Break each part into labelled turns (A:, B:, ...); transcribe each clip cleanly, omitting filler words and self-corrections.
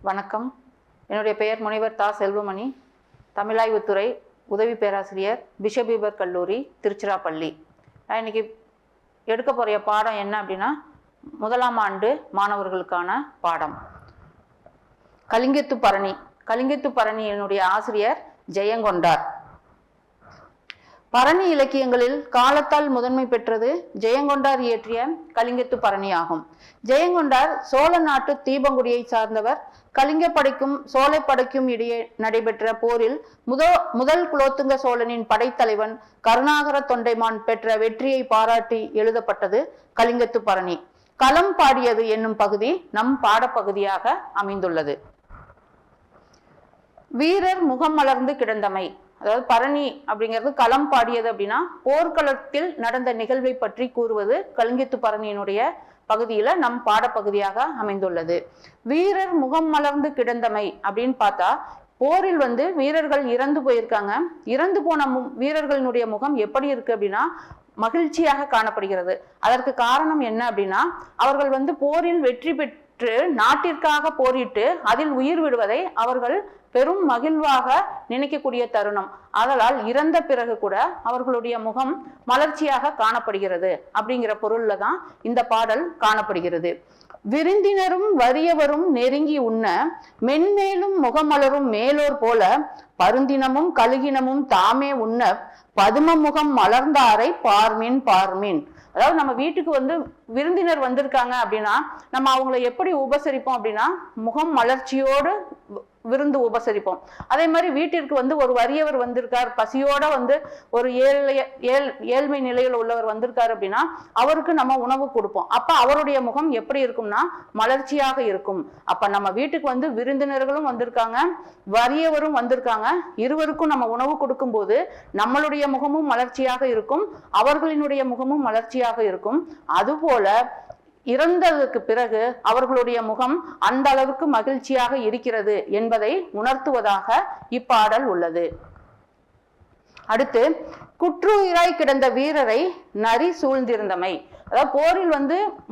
A: வணக்கம். என்னுடைய பெயர் முனைவர் தா. செல்வமணி, தமிழாய்வுத்துறை உதவி பேராசிரியர், பிஷப் ஹீபர் கல்லூரி, திருச்சிராப்பள்ளி. நான் இன்னைக்கு எடுக்க போகிற பாடம் என்ன அப்படின்னா, முதலாம் ஆண்டு மாணவர்களுக்கான பாடம் கலிங்கத்து பரணி. கலிங்கத்து பரணி என்னுடைய ஆசிரியர் ஜெயங்கொண்டார். பரணி இலக்கியங்களில் காலத்தால் முதன்மை பெற்றது ஜெயங்கொண்டார் இயற்றிய கலிங்கத்து பரணி ஆகும். ஜெயங்கொண்டார் சோழ நாட்டு தீபங்குடியை சார்ந்தவர். கலிங்க படைக்கும் சோழ படைக்கும் இடையே நடைபெற்ற போரில் முதல் குலோத்துங்க சோழனின் படைத்தலைவன் கருணாகர தொண்டைமான் பெற்ற வெற்றியை பாராட்டி எழுதப்பட்டது கலிங்கத்து பரணி. களம் பாடியது என்னும் பகுதி நம் பாடப்பகுதியாக அமைந்துள்ளது. வீரர் முகம் மலர்ந்து கிடந்தமை, அதாவது பரணி அப்படிங்கிறது களம் பாடியது அப்படின்னா போர்க்களத்தில் நடந்த நிகழ்வை பற்றி கூறுவது கலிங்கத்து பரணியினுடைய பகுதியில நம் பாடப்பகுதியாக அமைந்துள்ளது. வீரர் முகம் மலர்ந்து கிடந்தமை அப்படின்னு பார்த்தா, போரில் வீரர்கள் இறந்து போயிருக்காங்க. இறந்து போன வீரர்களினுடைய முகம் எப்படி இருக்கு அப்படின்னா மகிழ்ச்சியாக காணப்படுகிறது. அதற்கு காரணம் என்ன அப்படின்னா, அவர்கள் போரில் வெற்றி பெற்று நாட்டிற்காக போரிட்டு அதில் உயிர் விடுவதை அவர்கள் பெரும் மகிழ்வாக நினைக்கக்கூடிய தருணம். ஆதலால் இறந்த பிறகு கூட அவர்களுடைய முகம் மலர்ச்சியாக காணப்படுகிறது அப்படிங்கிற பொருள்ல தான் இந்த பாடல் காணப்படுகிறது. விருந்தினரும் வறியவரும் நெருங்கி உண்ண மென்மேலும் முகமலரும் மேலோர் போல பருந்தினமும் கழுகினமும் தாமே உண்ண பதும முகம் மலர்ந்தாரை பார்மின் பார்மின். அதாவது நம்ம வீட்டுக்கு விருந்தினர் வந்திருக்காங்க அப்படின்னா நம்ம அவங்கள எப்படி உபசரிப்போம் அப்படின்னா முகம் மலர்ச்சியோடு விருந்து உபசரிப்போம். அதே மாதிரி வீட்டிற்கு ஒரு வறியவர் வந்திருக்கார், பசியோட ஒரு ஏழ்மை நிலையில் உள்ளவர் வந்திருக்காரு அப்படின்னா அவருக்கு நம்ம உணவு கொடுப்போம். அப்ப அவருடைய முகம் எப்படி இருக்கும்னா மலர்ச்சியாக இருக்கும். அப்ப நம்ம வீட்டுக்கு விருந்தினர்களும் வந்திருக்காங்க, வறியவரும் வந்திருக்காங்க, இருவருக்கும் நம்ம உணவு கொடுக்கும் போது நம்மளுடைய முகமும் மலர்ச்சியாக இருக்கும், அவர்களினுடைய முகமும் மலர்ச்சியாக இருக்கும். அதுபோல இறந்ததற்கு பிறகு அவர்களுடைய முகம் அந்த அளவுக்கு மகிழ்ச்சியாக இருக்கிறது என்பதை உணர்த்துவதாக இப்பாடல் உள்ளது. அடுத்து, குற்றுயிராய் கிடந்த வீரரை நரி சூழ்ந்திருந்தமை. அதாவது போரில்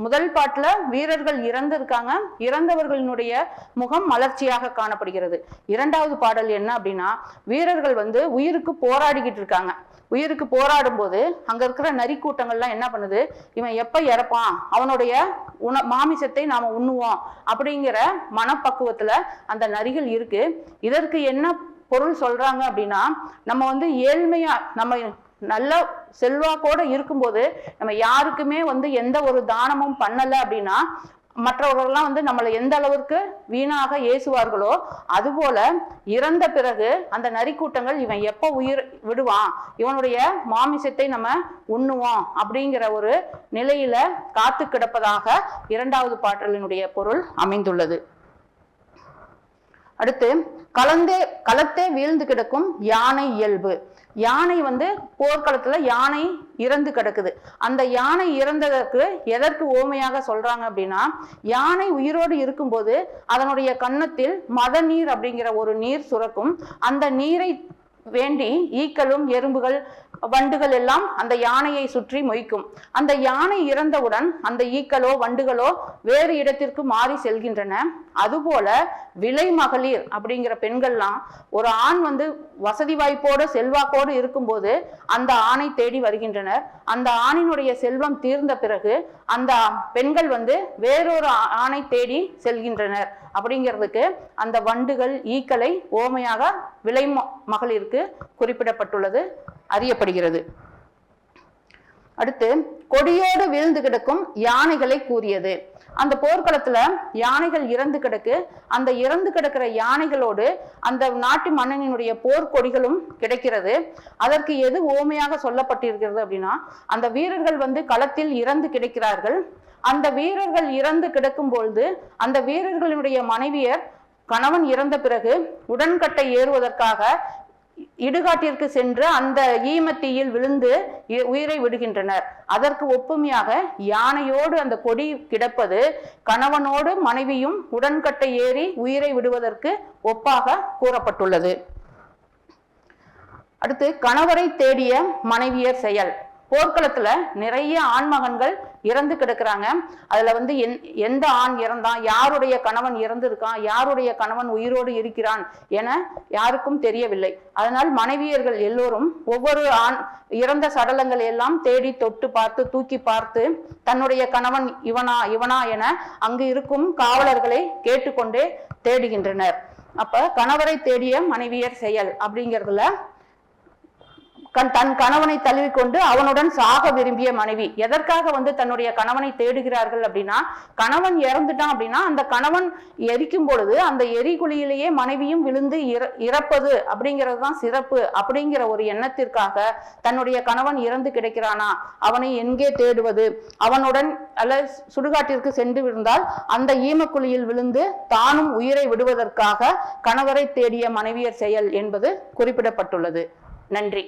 A: முதல் பாட்டுல வீரர்கள் இறந்திருக்காங்க, இறந்தவர்களினுடைய முகம் மலர்ச்சியாக காணப்படுகிறது. இரண்டாவது பாடல் என்ன அப்படின்னா, வீரர்கள் உயிருக்கு போராடிக்கிட்டு இருக்காங்க. உயிருக்கு போராடும் போது அங்க இருக்கிற நரி கூட்டங்கள்லாம் என்ன பண்ணுது, இவன் எப்ப இறப்பான், அவனுடைய மாமிசத்தை நாம உண்ணுவோம் அப்படிங்கிற மனப்பக்குவத்துல அந்த நரிகள் இருக்கு. இதற்கு என்ன பொருள் சொல்றாங்க அப்படின்னா, நம்ம ஏழ்மையா நம்ம நல்ல செல்வாக்கோட இருக்கும்போது நம்ம யாருக்குமே எந்த ஒரு தானமும் பண்ணல அப்படின்னா மற்றவர்கள்லாம் நம்மளை எந்த அளவிற்கு வீணாக ஏசுவார்களோ அதுபோல இறந்த பிறகு அந்த நரிக்கூட்டங்கள் இவன் எப்ப உயிர் விடுவான், இவனுடைய மாமிசத்தை நம்ம உண்ணுவோம் அப்படிங்கிற ஒரு நிலையில காத்து கிடப்பதாக இரண்டாவது பாடலினுடைய பொருள் அமைந்துள்ளது. அடுத்து, களத்தே வீழ்ந்து கிடக்கும் யானை இயல்பு. யானை போர்க்களத்துல யானை இறந்து கிடக்குது. அந்த யானை இறந்ததற்கு எதற்கு ஓமையாக சொல்றாங்க அப்படின்னா, யானை உயிரோடு இருக்கும்போது அதனுடைய கன்னத்தில் மத நீர் அப்படிங்கிற ஒரு நீர் சுரக்கும். அந்த நீரை வேண்டி ஈக்களும் எறும்புகள் வண்டுகள் எல்லாம் அந்த யானையை சுற்றி மொய்க்கும். அந்த யானை இறந்தவுடன் அந்த ஈக்களோ வண்டுகளோ வேறு இடத்திற்கு மாறி செல்கின்றன. அதுபோல விலை மகளிர் அப்படிங்கிற பெண்கள்லாம் ஒரு ஆண் வசதி வாய்ப்போடு செல்வாக்கோடு இருக்கும்போது அந்த ஆணை தேடி வருகின்றனர். அந்த ஆணினுடைய செல்வம் தீர்ந்த பிறகு அந்த பெண்கள் வேறொரு ஆணை தேடி செல்கின்றனர். அப்படிங்கிறதுக்கு அந்த வண்டுகள் ஈக்களை ஓமையாக விலை மகளிருக்கு குறிப்பிடப்பட்டுள்ளது அறியப்படுகிறது. அடுத்து, கொடியோடு வீழ்ந்து கிடக்கும் யானைகளை கூறியது. அந்த போர்க்களத்துல யானைகள் இறந்து கிடக்கு. அந்த இறந்து கிடக்கிற யானைகளோடு அந்த நாட்டு மன்னனினுடைய போர்க்கொடிகளும் கிடைக்கிறது. அதற்கு எது ஓமையாக சொல்லப்பட்டிருக்கிறது அப்படின்னா, அந்த வீரர்கள் களத்தில் இறந்து கிடக்கிறார்கள். அந்த வீரர்கள் இறந்து கிடக்கும் பொழுது அந்த வீரர்களுடைய மனைவியர் கணவன் இறந்த பிறகு உடன்கட்டை ஏறுவதற்காக இடுகாட்டிற்கு சென்று அந்த ஈமத்தீயில் விழுந்து உயிரை விடுகின்றனர். அதற்கு ஒப்புமையாக யானையோடு அந்த கொடி கிடப்பது கணவனோடு மனைவியும் உடன்கட்டை ஏறி உயிரை விடுவதற்கு ஒப்பாக கூறப்பட்டுள்ளது. அடுத்து, கணவரை தேடிய மனைவியர் செயல். போர்க்களத்துல நிறைய ஆண்மகன்கள் இறந்து கிடக்குறாங்க. அதுல வந்து எந்த ஆண் இறந்தான், யாருடைய கணவன் இறந்திருக்கான், யாருடைய கணவன் உயிரோடு இருக்கிறான் என யாருக்கும் தெரியவில்லை. அதனால் மனைவியர்கள் எல்லோரும் ஒவ்வொரு ஆண் இறந்த சடலங்கள் எல்லாம் தேடி தொட்டு பார்த்து தூக்கி பார்த்து தன்னுடைய கணவன் இவனா என அங்கு இருக்கும் காவலர்களை கேட்டுக்கொண்டே தேடுகின்றனர். அப்ப கணவரை தேடிய மனைவியர் செயல் அப்படிங்கிறதுல தன் கணவனை தழுவிக்கொண்டு அவனுடன் சாக விரும்பிய மனைவி எதற்காக வந்து தன்னுடைய கணவனை தேடுகிறார்கள் அப்படின்னா, கணவன் இறந்துட்டான் அப்படின்னா அந்த கணவன் எரிக்கும் பொழுது அந்த எரிகுழியிலேயே மனைவியும் விழுந்து இறப்பது அப்படிங்கிறது தான் சிறப்பு அப்படிங்கிற ஒரு எண்ணத்திற்காக தன்னுடைய கணவன் இறந்து கிடைக்கிறானா, அவனை எங்கே தேடுவது, அவனுடன் அல்ல சுடுகாட்டிற்கு சென்று விழுந்தால் அந்த ஈமக்குழியில் விழுந்து தானும் உயிரை விடுவதற்காக கணவரை தேடிய மனைவியர் செயல் என்பது குறிப்பிடப்பட்டுள்ளது. நன்றி.